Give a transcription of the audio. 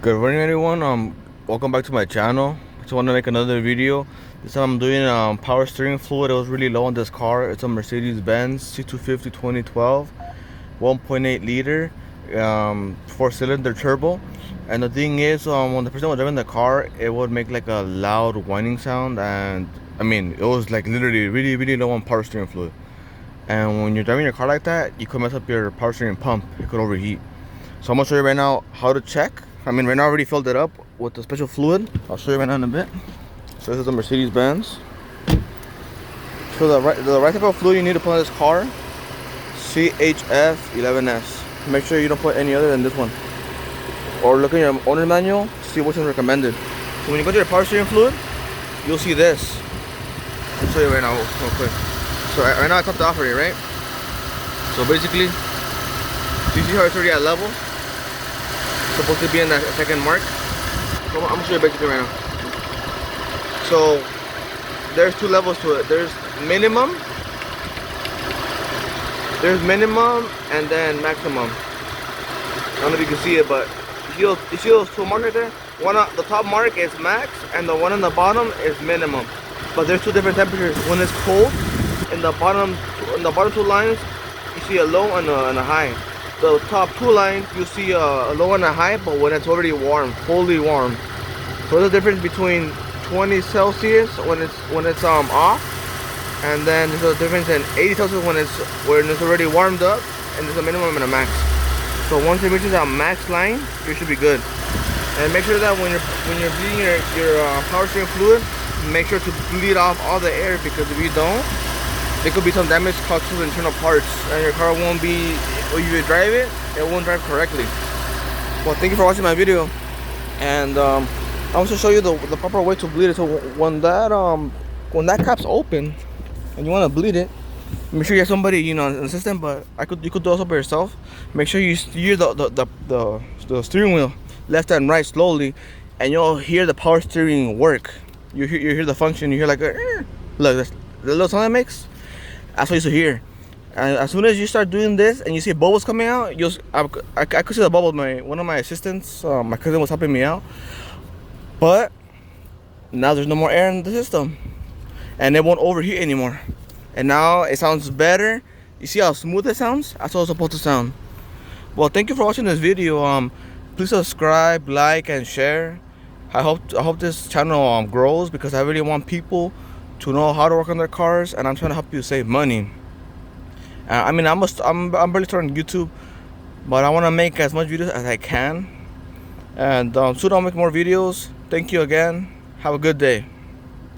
Good morning, everyone. Welcome back to my channel. I just want to make another video. This time I'm doing power steering fluid. It was really low on this car. It's a Mercedes Benz C250 2012, 1.8 liter, 4-cylinder turbo. And the thing is, when the person was driving the car, it would make like a loud whining sound, and I mean, it was like literally really low on power steering fluid. And when you're driving your car like that, you could mess up your power steering pump. It could overheat. So I'm gonna show you right now how to check. I mean, right now I already filled it up with the special fluid. I'll show you right now in a bit. So this is the Mercedes Benz. So the right type of fluid you need to put on this car, CHF11S. Make sure you don't put any other than this one. Or look in your owner's manual, see which one's recommended. So when you go to your power steering fluid, you'll see this. I'll show you right now real quick. So right now I topped off already, right? So basically, you see how it's already at level? Supposed to be in that second mark. So I'm gonna show you basically right now. So there's two levels to it. There's minimum, and then maximum. I don't know if you can see it, but you see those two marks right there? The top mark is max, and the one on the bottom is minimum. But there's two different temperatures. When it's cold, in the bottom two lines, you see a low and a high. The top two lines, you see a low and a high, but when it's already warm, fully warm. So there's a difference between 20 Celsius when it's off, and then there's a difference in 80 Celsius when it's already warmed up, and there's a minimum and a max. So once it reaches that max line, you should be good. And make sure that when you're bleeding your power steering fluid, make sure to bleed off all the air, because if you don't, there could be some damage caused to the internal parts, and your car won't be, when you drive it won't drive correctly. Well, thank you for watching my video, and I'm going to show you the proper way to bleed it. So when that cap's open and you want to bleed it, make sure you have somebody, an assistant, but you could do also by yourself. Make sure you steer the steering wheel left and right slowly, and you'll hear the power steering work. You hear the function. You hear like look, the little sound it makes. That's what you should hear. And as soon as you start doing this and you see bubbles coming out, I could see the bubbles. One of my assistants, my cousin, was helping me out. But now there's no more air in the system, and it won't overheat anymore. And now it sounds better. You see how smooth it sounds? That's how it's supposed to sound. Well, thank you for watching this video. Please subscribe, like, and share. I hope this channel grows, because I really want people to know how to work on their cars, and I'm trying to help you save money. I mean, I'm barely starting YouTube, but I want to make as much videos as I can, and soon I'll make more videos. Thank you again. Have a good day.